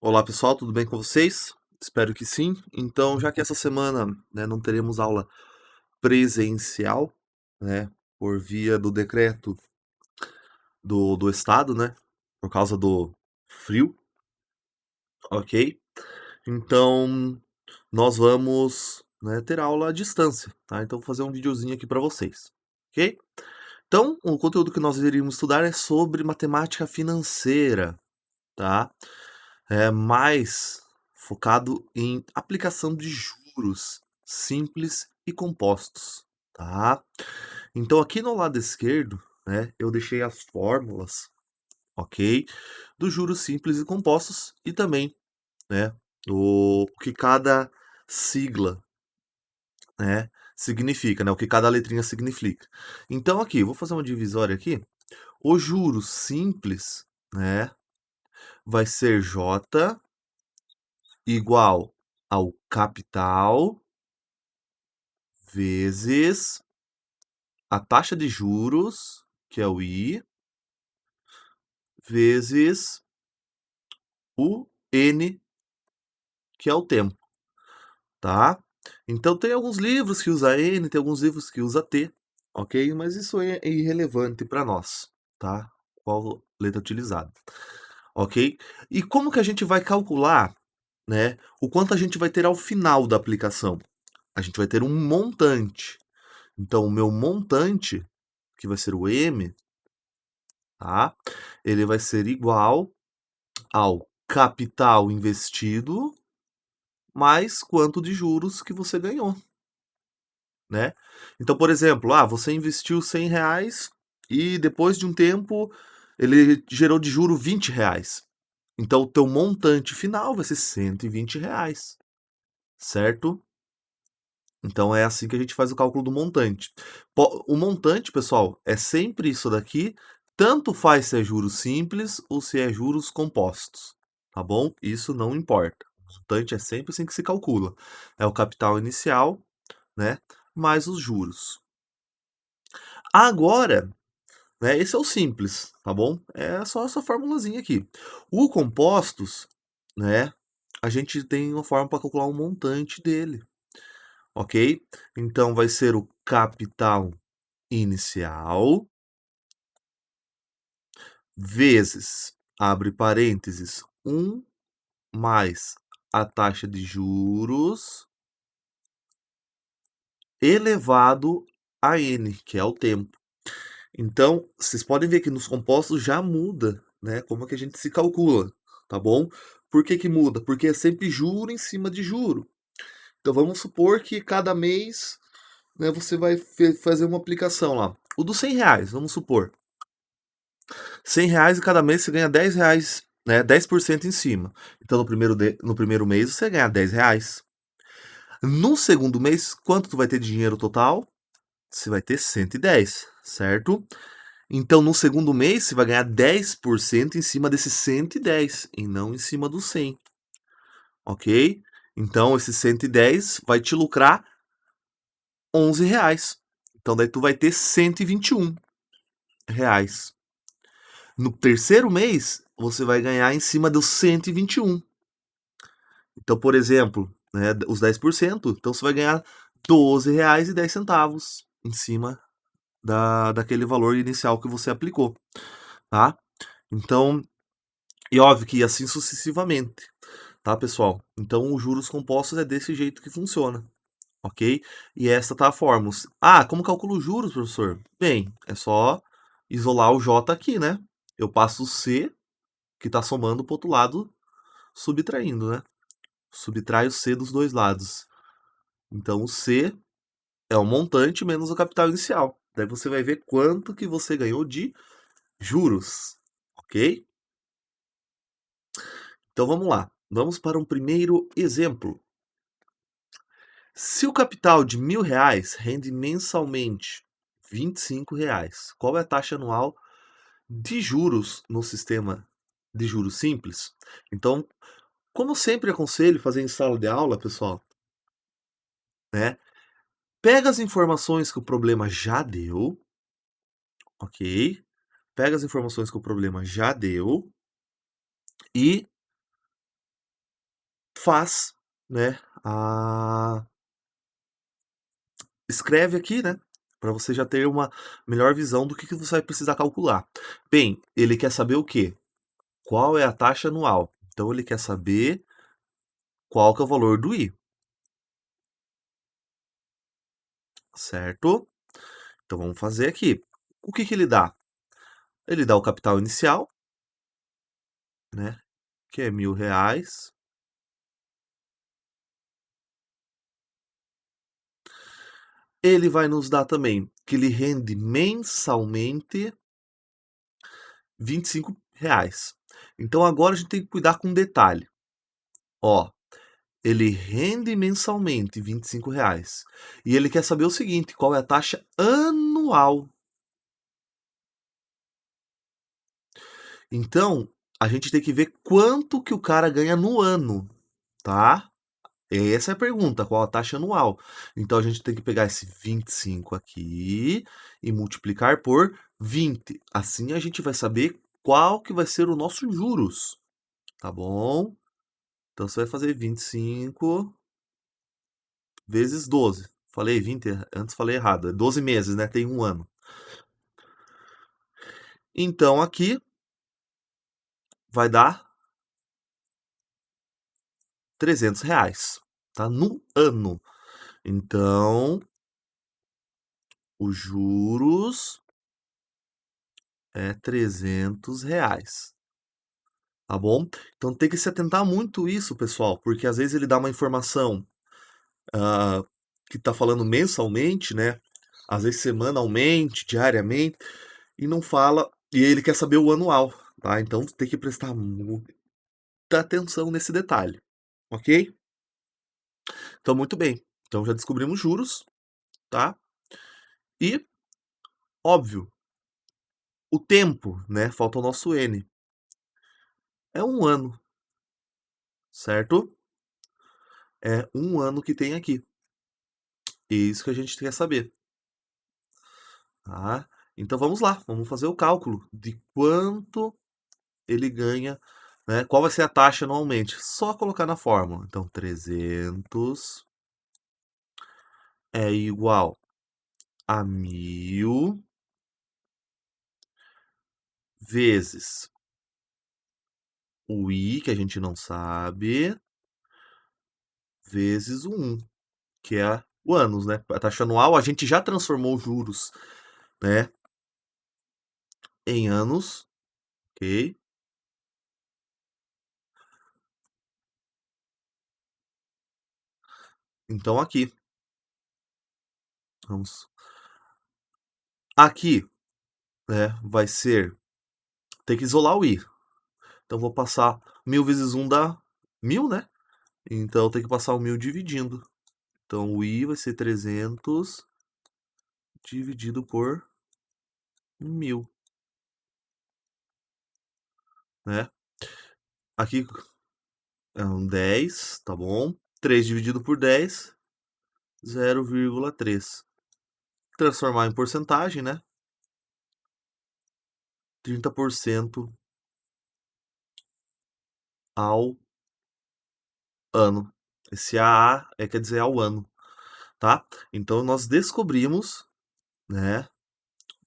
Olá pessoal, tudo bem com vocês? Espero que sim. Então, já que essa semana, né, não teremos aula presencial, né, por via do decreto do estado, né, por causa do frio, ok? Então, nós vamos, né, ter aula à distância, tá? Então, vou fazer um videozinho aqui para vocês, ok? Então, o conteúdo que nós iríamos estudar é sobre matemática financeira, tá? É mais focado em aplicação de juros simples e compostos, tá? Então aqui no lado esquerdo, né, eu deixei as fórmulas, ok? Dos juros simples e compostos e também, né, o que cada sigla, né, significa, né, o que cada letrinha significa. Então aqui, vou fazer uma divisória aqui. O juros simples, né, vai ser J igual ao capital vezes a taxa de juros, que é o I, vezes o N, que é o tempo, tá? Então tem alguns livros que usa N, tem alguns livros que usa T, ok? Mas isso é irrelevante para nós, tá? Qual letra utilizada, ok? E como que a gente vai calcular, né, o quanto a gente vai ter ao final da aplicação? A gente vai ter um montante. Então, o meu montante, que vai ser o M, tá? Ele vai ser igual ao capital investido mais quanto de juros que você ganhou, né? Então, por exemplo, você investiu R$ 100 e depois de um tempo ele gerou de juro R$ 20. Então, o teu montante final vai ser R$ 120, certo? Então é assim que a gente faz o cálculo do montante. O montante, pessoal, é sempre isso daqui, tanto faz se é juros simples ou se é juros compostos, tá bom? Isso não importa. O montante é sempre assim que se calcula. É o capital inicial, né, mais os juros. Agora, né, esse é o simples, tá bom? É só essa formulazinha aqui. O compostos, né, a gente tem uma forma para calcular o montante dele, ok? Então vai ser o capital inicial vezes, abre parênteses, mais a taxa de juros elevado a n, que é o tempo. Então, vocês podem ver que nos compostos já muda, né, como é que a gente se calcula, tá bom? Por que que muda? Porque é sempre juro em cima de juro. Então vamos supor que cada mês, né, você vai fazer uma aplicação lá. O dos R$ 100, vamos supor. R$ 100 e cada mês você ganha R$ 10, né? 10% em cima. Então no primeiro mês você ganha R$ 10. No segundo mês, quanto tu vai ter de dinheiro total? Você vai ter 110, certo? Então no segundo mês você vai ganhar 10% em cima desses 110 e não em cima dos 100, ok? Então esse 110 vai te lucrar R$ 11. Então daí tu vai ter R$ 121. No terceiro mês, você vai ganhar em cima dos 121. Então, por exemplo, né, os 10%, então você vai ganhar R$ 12,10 em cima daquele valor inicial que você aplicou, tá? Então, e óbvio que assim sucessivamente, tá, pessoal? Então, os juros compostos é desse jeito que funciona, ok? E essa tá a fórmula. Como calculo os juros, professor? Bem, é só isolar o J aqui, né? Eu passo o C, que está somando para o outro lado, subtraindo, né? Subtrai o C dos dois lados. Então, o C é o montante menos o capital inicial. Daí você vai ver quanto que você ganhou de juros, ok? Então vamos lá. Vamos para um primeiro exemplo. Se o capital de R$ 1.000 rende mensalmente R$ 25, qual é a taxa anual de juros no sistema de juros simples? Então, como sempre aconselho fazer em sala de aula, pessoal, né? Pega as informações que o problema já deu, ok? Pega as informações que o problema já deu e faz, né, escreve aqui, né, para você já ter uma melhor visão do que você vai precisar calcular. Bem, ele quer saber o quê? Qual é a taxa anual? Então ele quer saber qual que é o valor do I, certo? Então vamos fazer aqui. O que que ele dá? Ele dá o capital inicial, né, que é R$ 1.000. Ele vai nos dar também que ele rende mensalmente R$ 25. Então agora a gente tem que cuidar com um detalhe. Ó, ele rende mensalmente R$ 25. E ele quer saber o seguinte, qual é a taxa anual. Então, a gente tem que ver quanto que o cara ganha no ano, tá? Essa é a pergunta, qual a taxa anual? Então a gente tem que pegar esse 25 aqui e multiplicar por 20. Assim a gente vai saber qual que vai ser o nosso juros, tá bom? Então você vai fazer 25 vezes 12. Falei 20, antes falei errado. É 12 meses, né? Tem um ano. Então aqui vai dar R$ 300, tá? No ano. Então, os juros é R$ 300, tá bom? Então tem que se atentar muito isso, pessoal, porque às vezes ele dá uma informação ah, que está falando mensalmente, né? Às vezes semanalmente, diariamente, e não fala, e ele quer saber o anual, tá? Então tem que prestar muita atenção nesse detalhe, ok? Então, muito bem. Então já descobrimos juros, tá? E, óbvio, o tempo, né? Falta o nosso N. É um ano, certo? É um ano que tem aqui. E isso que a gente quer saber, tá? Então vamos lá, vamos fazer o cálculo de quanto ele ganha, né? Qual vai ser a taxa anualmente? Só colocar na fórmula. Então 300 é igual a 1.000 vezes o I, que a gente não sabe, vezes o 1, que é o anos, né? A taxa anual, a gente já transformou os juros, né, em anos, ok? Então aqui, vamos. Aqui, né, vai ser, tem que isolar o I. Então vou passar 1.000 vezes 1 dá 1.000, né? Então tem que passar o 1.000 dividindo. Então o I vai ser 300 dividido por 1.000, né? Aqui é um 10, tá bom? 3 dividido por 10, 0,3. Transformar em porcentagem, né? 30% ao ano. Esse AA quer dizer ao ano, tá? Então nós descobrimos, né,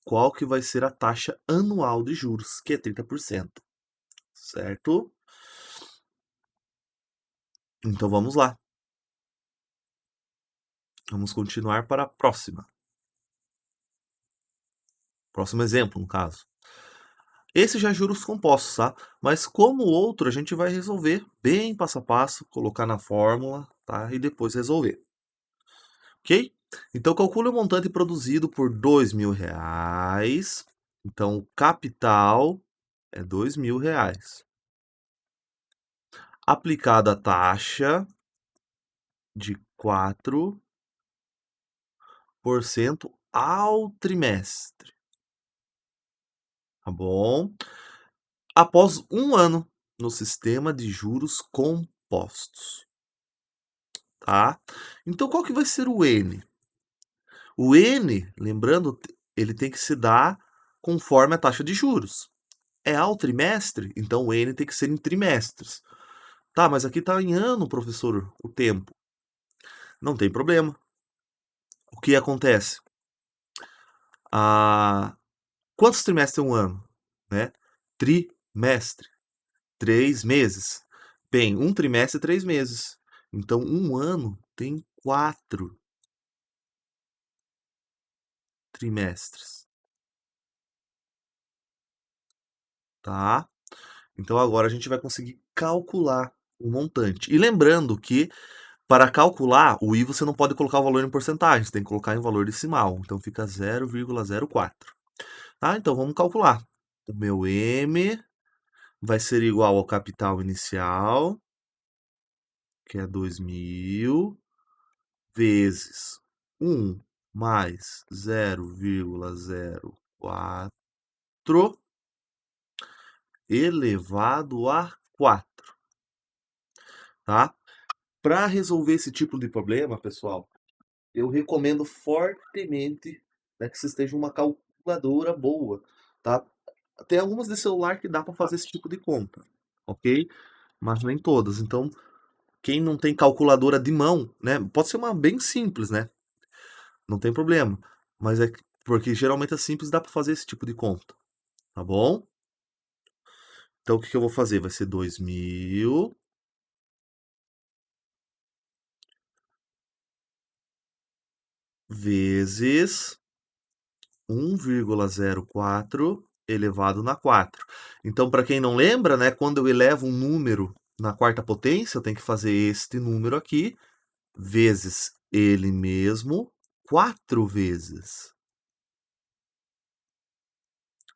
qual que vai ser a taxa anual de juros, que é 30%, certo? Então vamos lá. Vamos continuar para a próxima. Próximo exemplo, no caso. Esse já é juros compostos, tá? Mas como o outro, a gente vai resolver bem passo a passo, colocar na fórmula, tá? E depois resolver. Ok? Então calcule o montante produzido por R$ 2.000. Então o capital é R$ 2.000. Aplicada a taxa de 4% ao trimestre. Tá bom? Após um ano no sistema de juros compostos. Tá? Então qual que vai ser o N? O N, lembrando, ele tem que se dar conforme a taxa de juros. É ao trimestre, então o N tem que ser em trimestres. Tá, mas aqui tá em ano, professor, o tempo. Não tem problema. O que acontece? Ah, quantos trimestres tem um ano? Né? Trimestre. 3 meses. Bem, um trimestre é 3 meses. Então, um ano tem 4 trimestres. Tá? Então, agora a gente vai conseguir calcular o montante. E lembrando que, para calcular, o I você não pode colocar o valor em porcentagem, você tem que colocar em valor decimal. Então, fica 0,04. Tá? Então, vamos calcular. O meu M vai ser igual ao capital inicial, que é 2.000, vezes 1 mais 0,04 elevado a 4, tá? Para resolver esse tipo de problema, pessoal, eu recomendo fortemente, né, que vocês estejam uma calculadora boa, tá? Tem algumas de celular que dá para fazer esse tipo de conta, ok? Mas nem todas. Então, quem não tem calculadora de mão, né? Pode ser uma bem simples, né? Não tem problema. Mas é porque geralmente é simples, dá para fazer esse tipo de conta, tá bom? Então o que que eu vou fazer? Vai ser 2.000 vezes 1,04 elevado na 4. Então, para quem não lembra, né, quando eu elevo um número na quarta potência, eu tenho que fazer este número aqui vezes ele mesmo 4 vezes,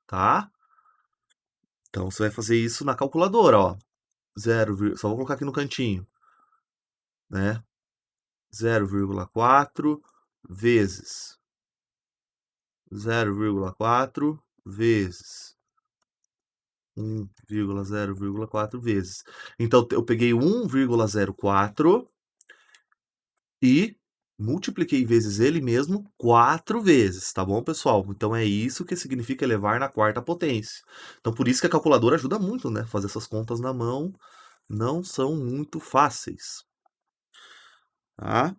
tá? Então você vai fazer isso na calculadora, ó. Só vou colocar aqui no cantinho, né? 0,4 vezes 0,4 vezes 1,0,4 vezes. Então eu peguei 1,04 e multipliquei vezes ele mesmo 4 vezes, tá bom, pessoal? Então é isso que significa elevar na quarta potência. Então por isso que a calculadora ajuda muito, né? Fazer essas contas na mão não são muito fáceis, tá?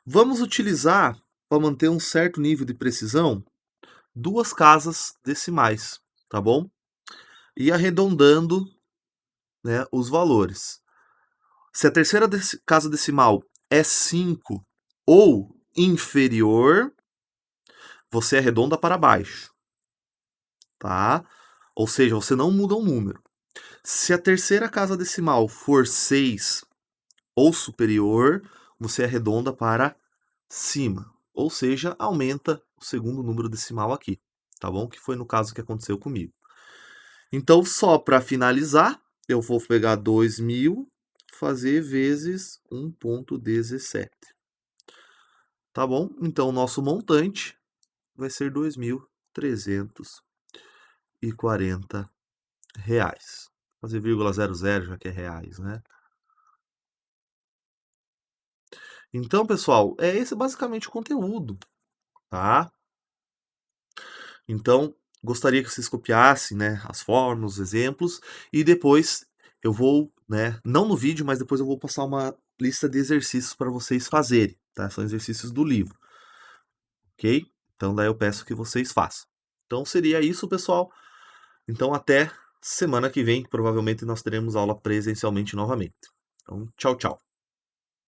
Vamos utilizar, para manter um certo nível de precisão, duas casas decimais, tá bom? E arredondando, né, os valores. Se a terceira casa decimal é 5 ou inferior, você arredonda para baixo, tá? Ou seja, você não muda o número. Se a terceira casa decimal for 6 ou superior, você arredonda para cima. Ou seja, aumenta o segundo número decimal aqui, tá bom? Que foi no caso que aconteceu comigo. Então, só para finalizar, eu vou pegar 2.000, fazer vezes 1,17. Tá bom? Então, o nosso montante vai ser 2.340 reais. Fazer vírgula 00 já que é reais, né? Então, pessoal, é esse basicamente o conteúdo, tá? Então, gostaria que vocês copiassem, né, as formas, os exemplos, e depois eu vou, né, não no vídeo, mas depois eu vou passar uma lista de exercícios para vocês fazerem, tá? São exercícios do livro, ok? Então, daí eu peço que vocês façam. Então, seria isso, pessoal. Então, até semana que vem, que provavelmente nós teremos aula presencialmente novamente. Então, tchau, tchau.